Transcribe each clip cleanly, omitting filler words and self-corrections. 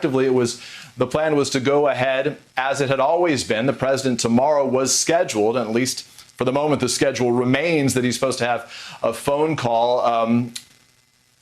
effectively, the plan was to go ahead as it had always been. The president tomorrow was scheduled, and at least for the moment, the schedule remains that he's supposed to have a phone call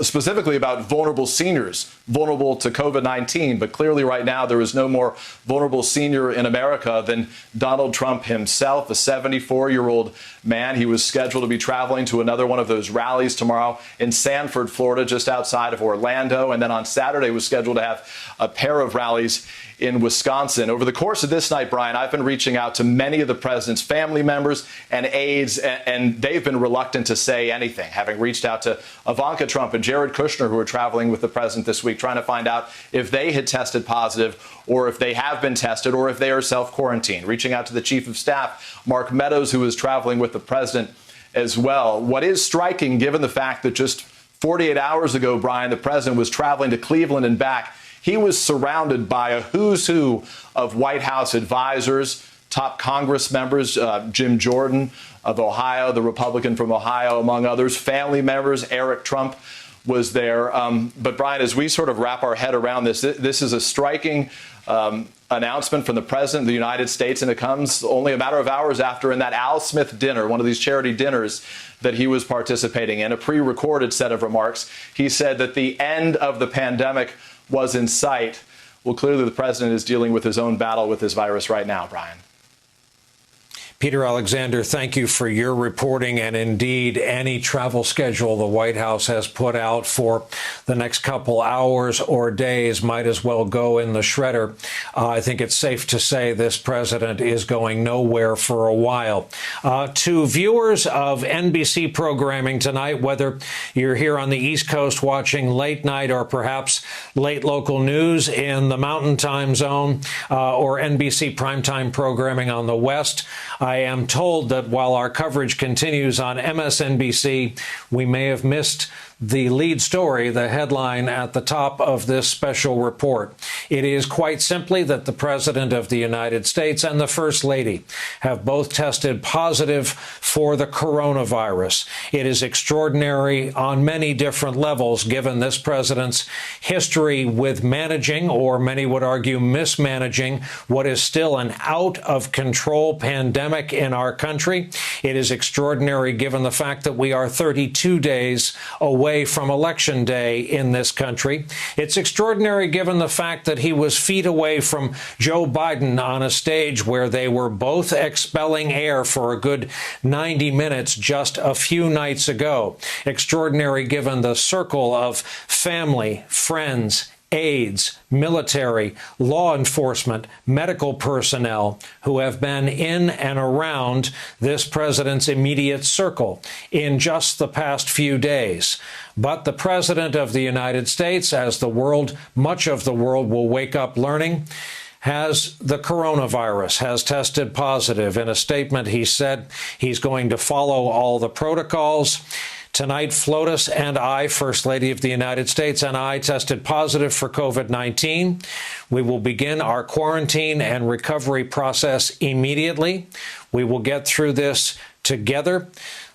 specifically about vulnerable seniors, vulnerable to COVID-19. But clearly right now, there is no more vulnerable senior in America than Donald Trump himself, a 74-year-old man. He was scheduled to be traveling to another one of those rallies tomorrow in Sanford, Florida, just outside of Orlando. And then on Saturday was scheduled to have a pair of rallies in Wisconsin. Over the course of this night, Brian, I've been reaching out to many of the president's family members and aides, and they've been reluctant to say anything, having reached out to Ivanka Trump and Jared Kushner, who are traveling with the president this week, trying to find out if they had tested positive or if they have been tested or if they are self-quarantined. Reaching out to the chief of staff, Mark Meadows, who is traveling with the president as well. What is striking, given the fact that just 48 hours ago, Brian, the president was traveling to Cleveland and back, he was surrounded by a who's who of White House advisors, top Congress members, Jim Jordan of Ohio, the Republican from Ohio, among others, family members. Eric Trump was there. But, Brian, as we sort of wrap our head around this, this is a striking announcement from the president of the United States, and it comes only a matter of hours after in that Al Smith dinner, one of these charity dinners that he was participating in, a pre-recorded set of remarks. He said that the end of the pandemic was in sight. Well, clearly the president is dealing with his own battle with this virus right now, Brian. Peter Alexander, thank you for your reporting. And indeed, any travel schedule the White House has put out for the next couple hours or days might as well go in the shredder. I think it's safe to say this president is going nowhere for a while. To viewers of NBC programming tonight, whether you're here on the East Coast watching late night or perhaps late local news in the Mountain Time Zone or NBC primetime programming on the West, I am told that while our coverage continues on MSNBC, we may have missed the lead story, the headline at the top of this special report. It is quite simply that the President of the United States and the First Lady have both tested positive for the coronavirus. It is extraordinary on many different levels, given this president's history with managing, or many would argue mismanaging, what is still an out-of-control pandemic in our country. It is extraordinary given the fact that we are 32 days away from Election Day in this country. It's extraordinary given the fact that he was feet away from Joe Biden on a stage where they were both expelling air for a good 90 minutes just a few nights ago. Extraordinary given the circle of family, friends, aides, military, law enforcement, medical personnel who have been in and around this president's immediate circle in just the past few days. But the president of the United States, as the world, much of the world will wake up learning, has the coronavirus, has tested positive. In a statement, he said he's going to follow all the protocols. Tonight, FLOTUS and I, First Lady of the United States, and I tested positive for COVID-19. We will begin our quarantine and recovery process immediately. We will get through this together.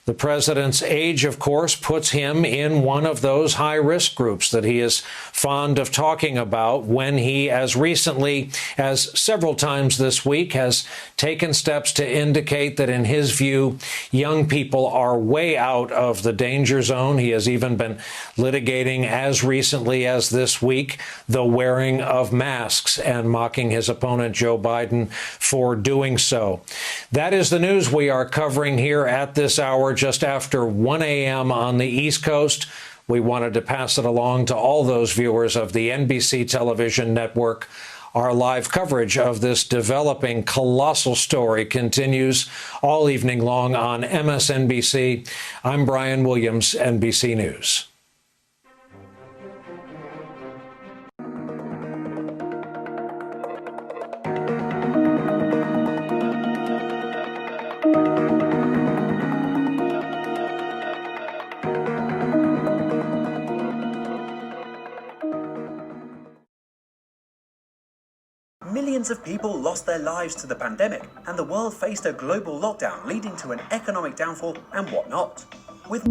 The president's age, of course, puts him in one of those high-risk groups that he is fond of talking about when he, as recently as several times this week, has taken steps to indicate that, in his view, young people are way out of the danger zone. He has even been litigating, as recently as this week, the wearing of masks and mocking his opponent, Joe Biden, for doing so. That is the news we are covering here at this hour, just after 1 a.m. on the East Coast. We wanted to pass it along to all those viewers of the NBC television network. Our live coverage of this developing colossal story continues all evening long on MSNBC. I'm Brian Williams, NBC News. Millions of people lost their lives to the pandemic, and the world faced a global lockdown leading to an economic downfall and whatnot. With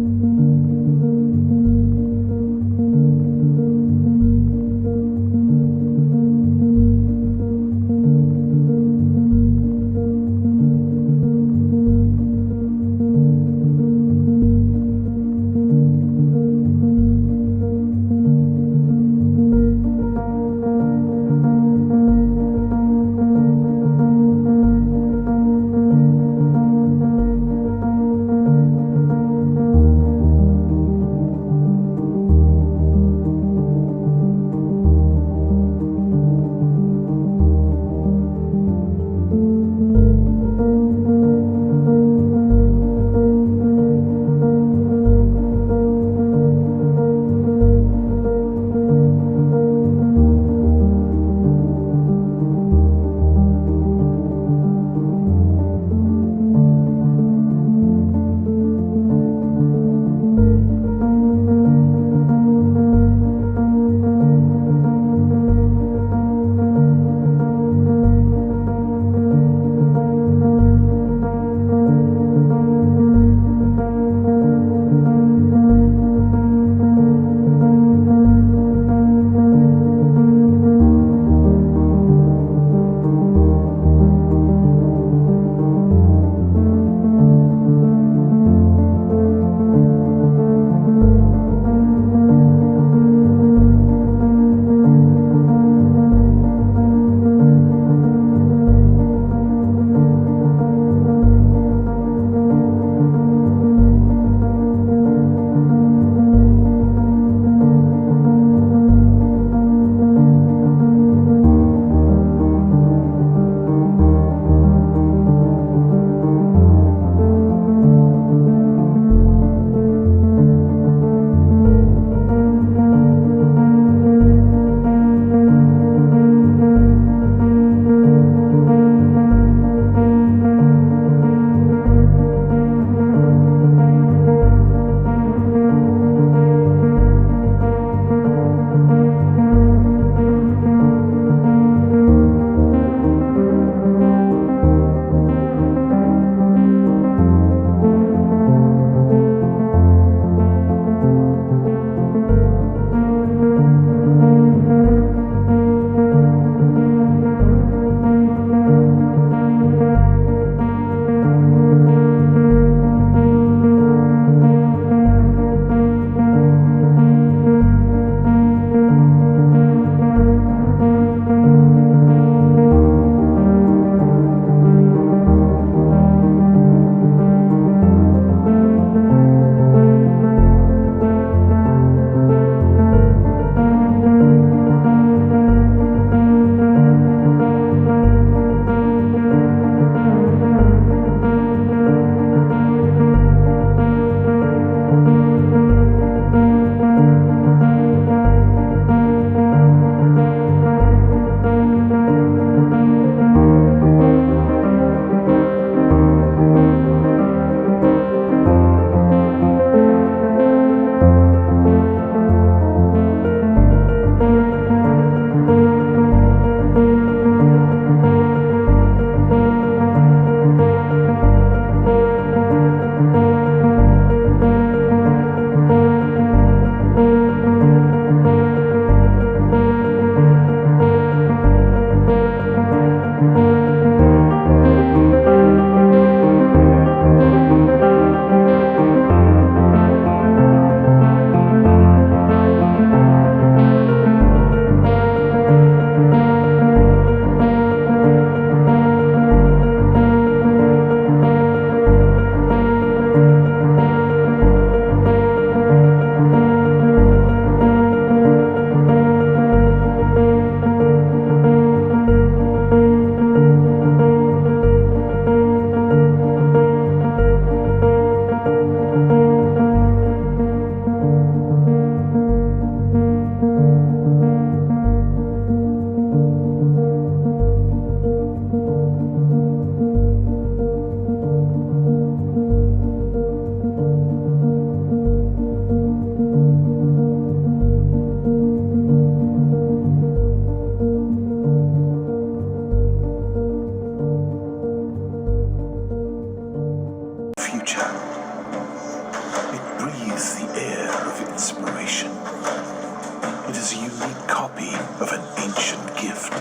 shift,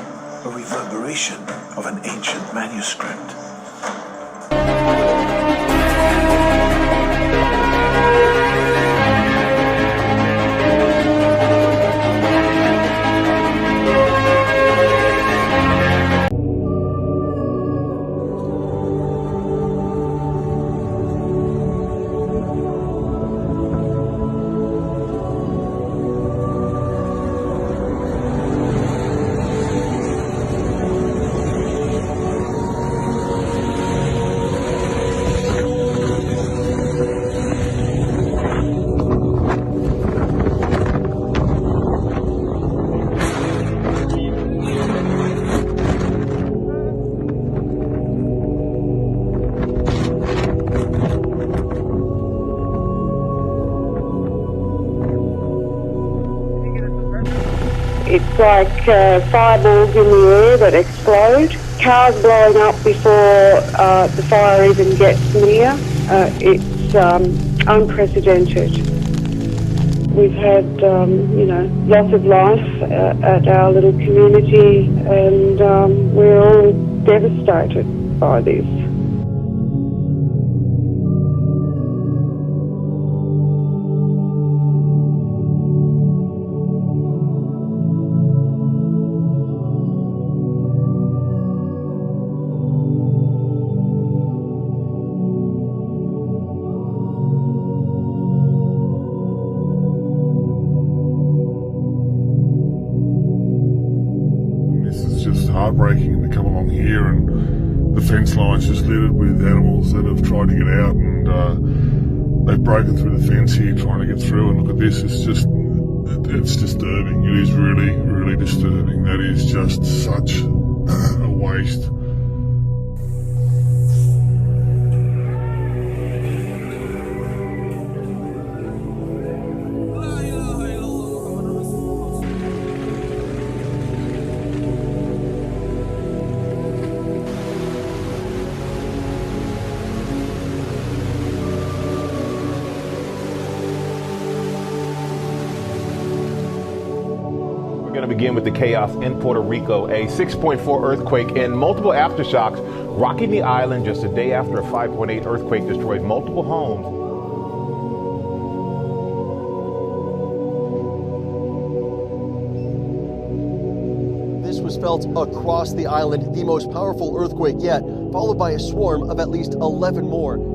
a reverberation of an ancient manuscript. It's like fireballs in the air that explode, cars blowing up before the fire even gets near. It's unprecedented. We've had, loss of life at our little community, and we're all devastated by this. Heartbreaking to come along here, and the fence line's just littered with animals that have tried to get out, and they've broken through the fence here trying to get through. And look at this, it's disturbing. It is really, really disturbing. That is just such a waste. We're going to begin with the chaos in Puerto Rico. A 6.4 earthquake and multiple aftershocks rocking the island just a day after a 5.8 earthquake destroyed multiple homes. This was felt across the island, the most powerful earthquake yet, followed by a swarm of at least 11 more.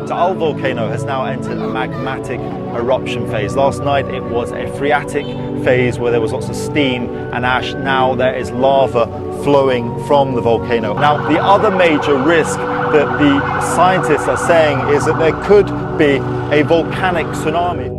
Our volcano has now entered a magmatic eruption phase. Last night it was a phreatic phase where there was lots of steam and ash. Now there is lava flowing from the volcano. Now the other major risk that the scientists are saying is that there could be a volcanic tsunami.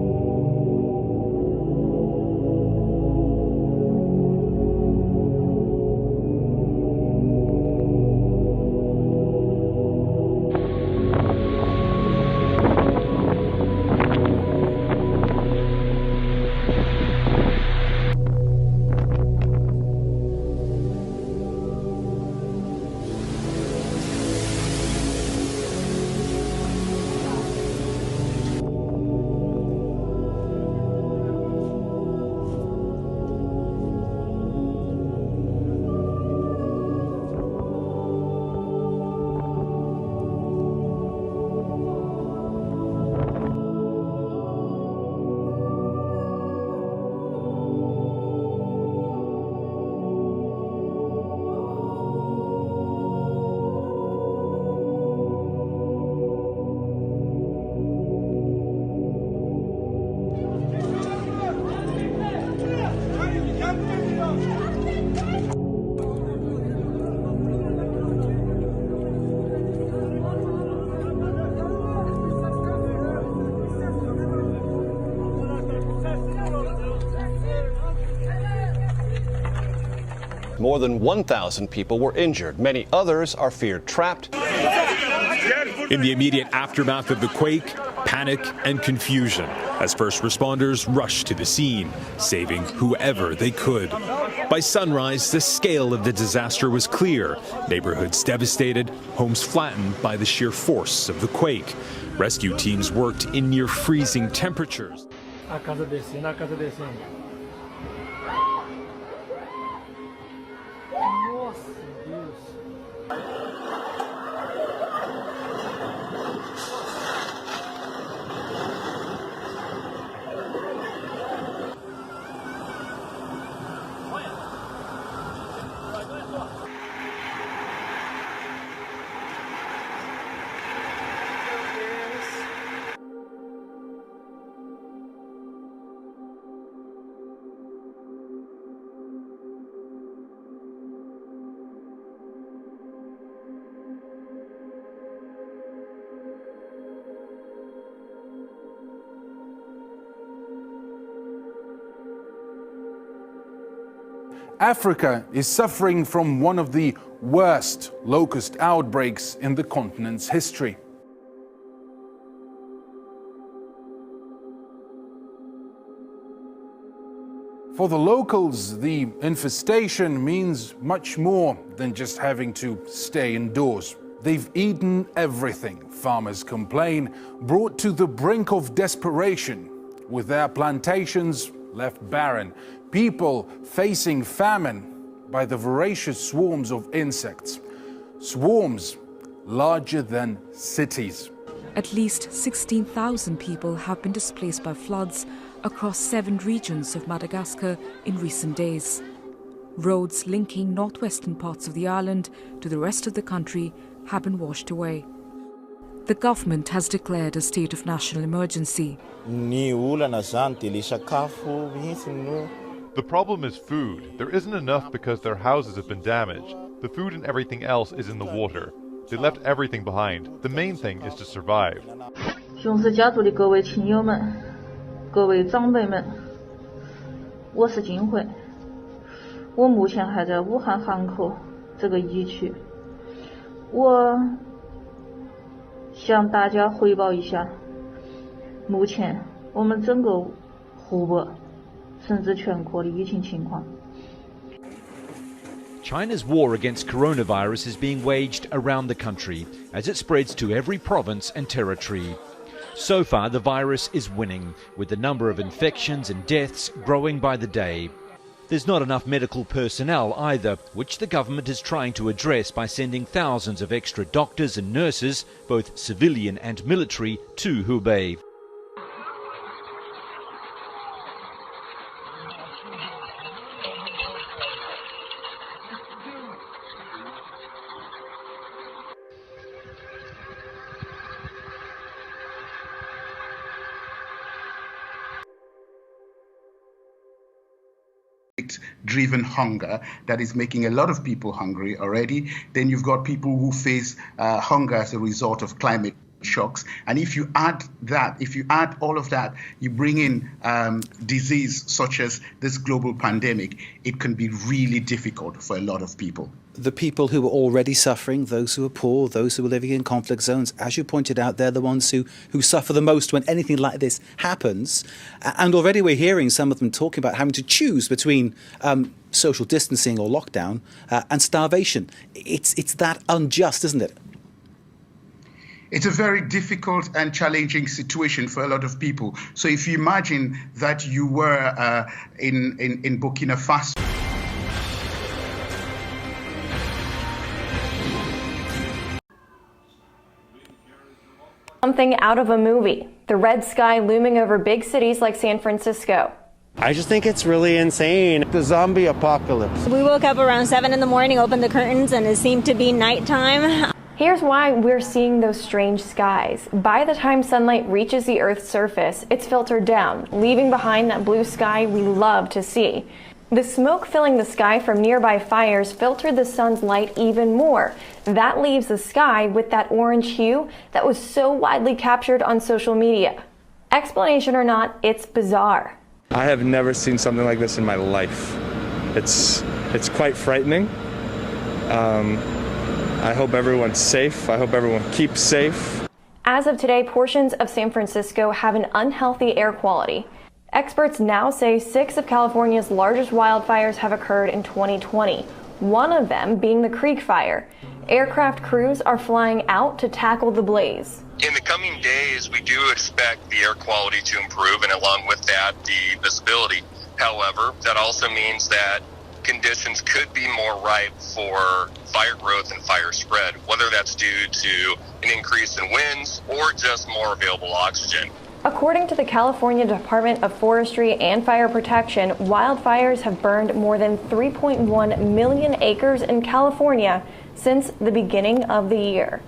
More than 1,000 people were injured. Many others are feared trapped. In the immediate aftermath of the quake, panic and confusion as first responders rushed to the scene, saving whoever they could. By sunrise, the scale of the disaster was clear. Neighborhoods devastated, homes flattened by the sheer force of the quake. Rescue teams worked in near freezing temperatures. Africa is suffering from one of the worst locust outbreaks in the continent's history. For the locals, the infestation means much more than just having to stay indoors. They've eaten everything, farmers complain, brought to the brink of desperation, with their plantations left barren, people facing famine by the voracious swarms of insects, swarms larger than cities. At least 16,000 people have been displaced by floods across 7 regions of Madagascar in recent days. Roads linking northwestern parts of the island to the rest of the country have been washed away. The government has declared a state of national emergency. The problem is food. There isn't enough because their houses have been damaged. The food and everything else is in the water. They left everything behind. The main thing is to survive. 雄狮家族的各位亲友们，各位长辈们，我是金慧，我目前还在武汉汉口这个疫区。我向大家汇报一下，目前我们整个湖北甚至全国的疫情情况。 China's war against coronavirus is being waged around the country as it spreads to every province and territory. So far, the virus is winning, with the number of infections and deaths growing by the day. There's not enough medical personnel either, which the government is trying to address by sending thousands of extra doctors and nurses, both civilian and military, to Hubei. Driven hunger that is making a lot of people hungry already. Then you've got people who face hunger as a result of climate shocks. And if you add all of that, you bring in disease such as this global pandemic, it can be really difficult for a lot of people. The people who are already suffering, those who are poor, those who are living in conflict zones, as you pointed out, they're the ones who suffer the most when anything like this happens. And already we're hearing some of them talking about having to choose between social distancing or lockdown and starvation. It's that unjust, isn't it? It's a very difficult and challenging situation for a lot of people. So if you imagine that you were in Burkina Faso. Something out of a movie. The red sky looming over big cities like San Francisco. I just think it's really insane. The zombie apocalypse. We woke up around 7 in the morning, opened the curtains, and it seemed to be nighttime. Here's why we're seeing those strange skies. By the time sunlight reaches the Earth's surface, it's filtered down, leaving behind that blue sky we love to see. The smoke filling the sky from nearby fires filtered the sun's light even more. That leaves the sky with that orange hue that was so widely captured on social media. Explanation or not, it's bizarre. I have never seen something like this in my life. It's It's quite frightening. I hope everyone's safe. I hope everyone keeps safe. As of today, portions of San Francisco have an unhealthy air quality. Experts now say 6 of California's largest wildfires have occurred in 2020, one of them being the Creek Fire. Aircraft crews are flying out to tackle the blaze. In the coming days, we do expect the air quality to improve, and along with that, the visibility. However, that also means that conditions could be more ripe for fire growth and fire spread, whether that's due to an increase in winds or just more available oxygen. According to the California Department of Forestry and Fire Protection, wildfires have burned more than 3.1 million acres in California since the beginning of the year.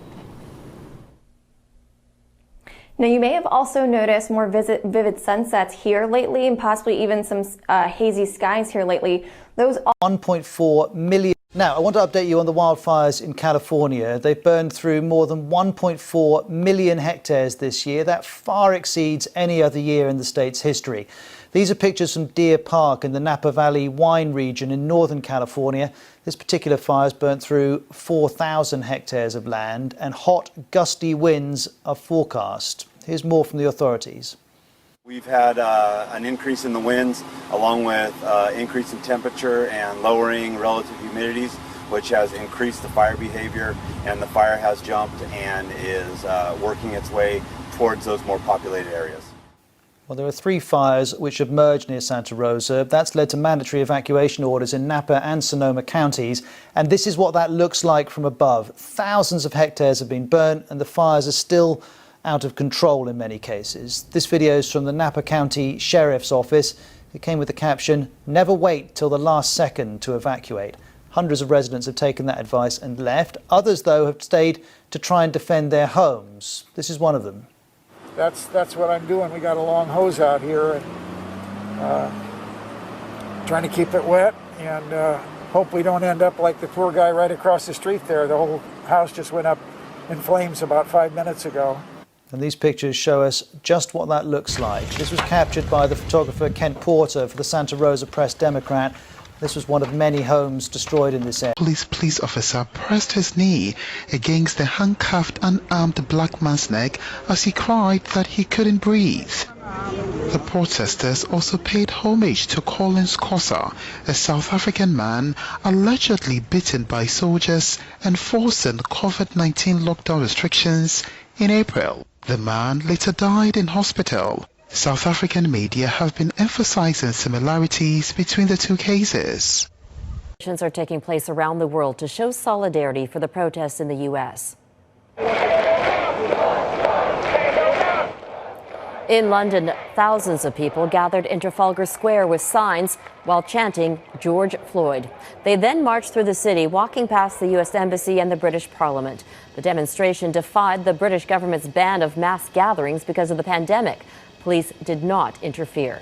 Now, you may have also noticed more vivid sunsets here lately, and possibly even some hazy skies here lately. Those 1.4 million. Now, I want to update you on the wildfires in California. They've burned through more than 1.4 million hectares this year. That far exceeds any other year in the state's history. These are pictures from Deer Park in the Napa Valley wine region in Northern California. This particular fire has burnt through 4,000 hectares of land, and hot, gusty winds are forecast. Here's more from the authorities. We've had an increase in the winds, along with increase in temperature and lowering relative humidities, which has increased the fire behavior, and the fire has jumped and is working its way towards those more populated areas. Well, there are 3 fires which have merged near Santa Rosa. That's led to mandatory evacuation orders in Napa and Sonoma counties. And this is what that looks like from above. Thousands of hectares have been burnt, and the fires are still out of control in many cases. This video is from the Napa County Sheriff's Office. It came with the caption, "Never wait till the last second to evacuate." Hundreds of residents have taken that advice and left. Others, though, have stayed to try and defend their homes. This is one of them. That's what I'm doing. We got a long hose out here and trying to keep it wet and hope we don't end up like the poor guy right across the street there. The whole house just went up in flames about 5 minutes ago. And these pictures show us just what that looks like. This was captured by the photographer Kent Porter for the Santa Rosa Press-Democrat. This was one of many homes destroyed in this area. Police officer pressed his knee against the handcuffed, unarmed black man's neck as he cried that he couldn't breathe. The protesters also paid homage to Collins Kosa, a South African man allegedly beaten by soldiers enforcing COVID-19 lockdown restrictions in April. The man later died in hospital. South African media have been emphasizing similarities between the 2 cases. Petitions are taking place around the world to show solidarity for the protests in the U.S. In London, thousands of people gathered in Trafalgar Square with signs while chanting George Floyd. They then marched through the city, walking past the U.S. Embassy and the British Parliament. The demonstration defied the British government's ban of mass gatherings because of the pandemic. Police did not interfere.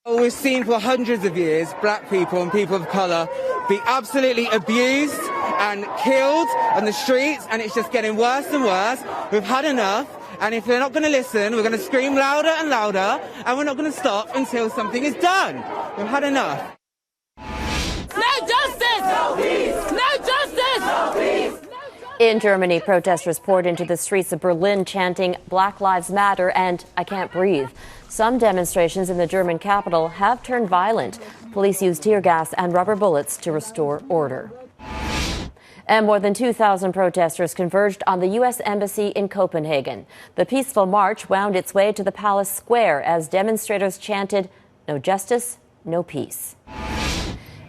We've seen for hundreds of years black people and people of colour be absolutely abused and killed on the streets, and it's just getting worse and worse. We've had enough, and if they're not going to listen, we're going to scream louder and louder, and we're not going to stop until something is done. We've had enough. No justice! No peace! No justice! No peace! In Germany, protesters poured into the streets of Berlin chanting Black Lives Matter and I Can't Breathe. Some demonstrations in the German capital have turned violent. Police used tear gas and rubber bullets to restore order. And more than 2,000 protesters converged on the U.S. Embassy in Copenhagen. The peaceful march wound its way to the Palace Square as demonstrators chanted, "No justice, no peace."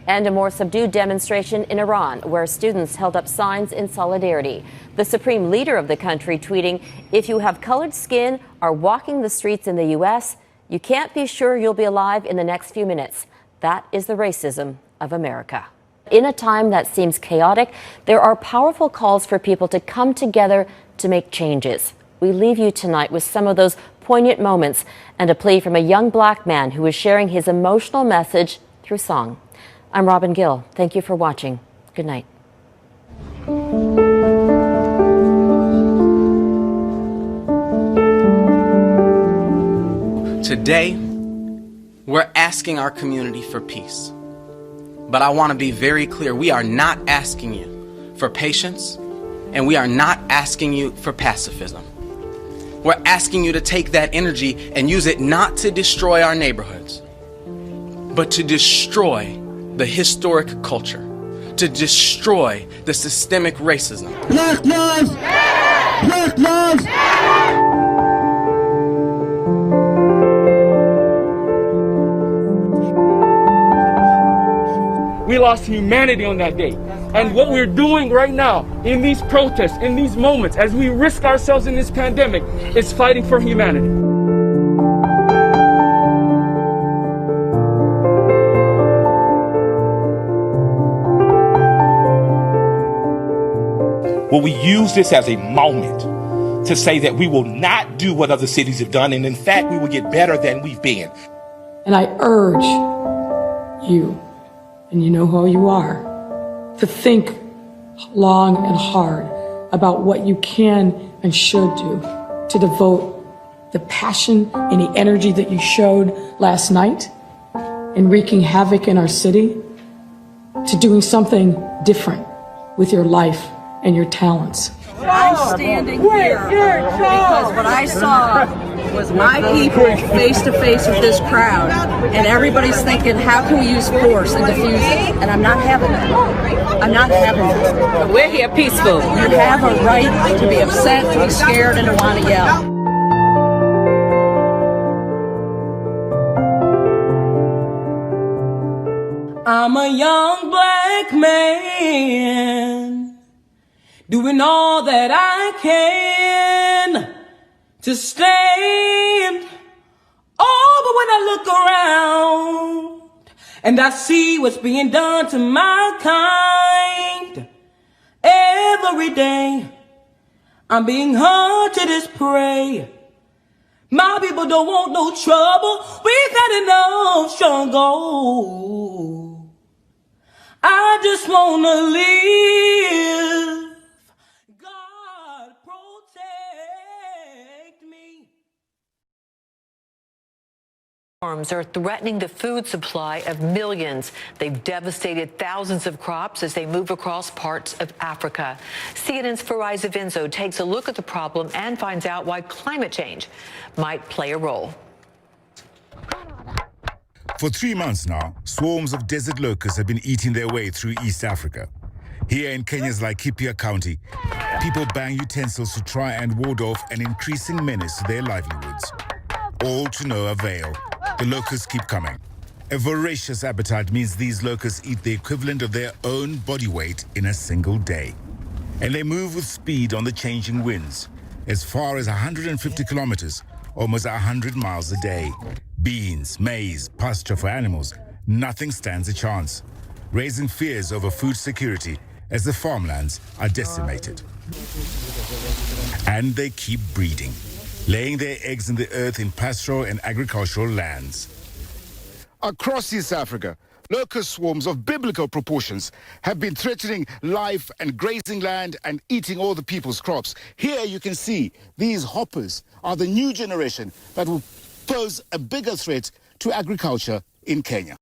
And a more subdued demonstration in Iran, where students held up signs in solidarity. The supreme leader of the country tweeting, "If you have colored skin, are walking the streets in the U.S., you can't be sure you'll be alive in the next few minutes. That is the racism of America." In a time that seems chaotic, there are powerful calls for people to come together to make changes. We leave you tonight with some of those poignant moments and a plea from a young black man who is sharing his emotional message through song. I'm Robin Gill. Thank you for watching. Good night. Today, we're asking our community for peace. But I want to be very clear. We are not asking you for patience, and we are not asking you for pacifism. We're asking you to take that energy and use it not to destroy our neighborhoods, but to destroy the historic culture, to destroy the systemic racism. Black lives! Black lives! We lost humanity on that day. And what we're doing right now in these protests, in these moments, as we risk ourselves in this pandemic, is fighting for humanity. Well, we use this as a moment to say that we will not do what other cities have done, and in fact, we will get better than we've been. And I urge you, and you know who you are, to think long and hard about what you can and should do to devote the passion and the energy that you showed last night in wreaking havoc in our city to doing something different with your life and your talents. I'm standing here because what I saw was my people face to face with this crowd, and everybody's thinking, how can we use force and diffuse it? And I'm not having that. I'm not having that. We're here peaceful. You have a right to be upset, to be scared, and to want to yell. I'm a young black man doing all that I can to stand. Oh, but when I look around and I see what's being done to my kind, every day I'm being hard to this prey. My people don't want no trouble. We've had enough struggle. I just wanna live. Storms are threatening the food supply of millions. They've devastated thousands of crops as they move across parts of Africa. CNN's Fariza Vinzo takes a look at the problem and finds out why climate change might play a role. For 3 months now, swarms of desert locusts have been eating their way through East Africa. Here in Kenya's Laikipia County, people bang utensils to try and ward off an increasing menace to their livelihoods. All to no avail. The locusts keep coming. A voracious appetite means these locusts eat the equivalent of their own body weight in a single day. And they move with speed on the changing winds, as far as 150 kilometers, almost 100 miles a day. Beans, maize, pasture for animals, nothing stands a chance, raising fears over food security as the farmlands are decimated. And they keep breeding, laying their eggs in the earth in pastoral and agricultural lands. Across East Africa, locust swarms of biblical proportions have been threatening life and grazing land and eating all the people's crops. Here you can see these hoppers are the new generation that will pose a bigger threat to agriculture in Kenya.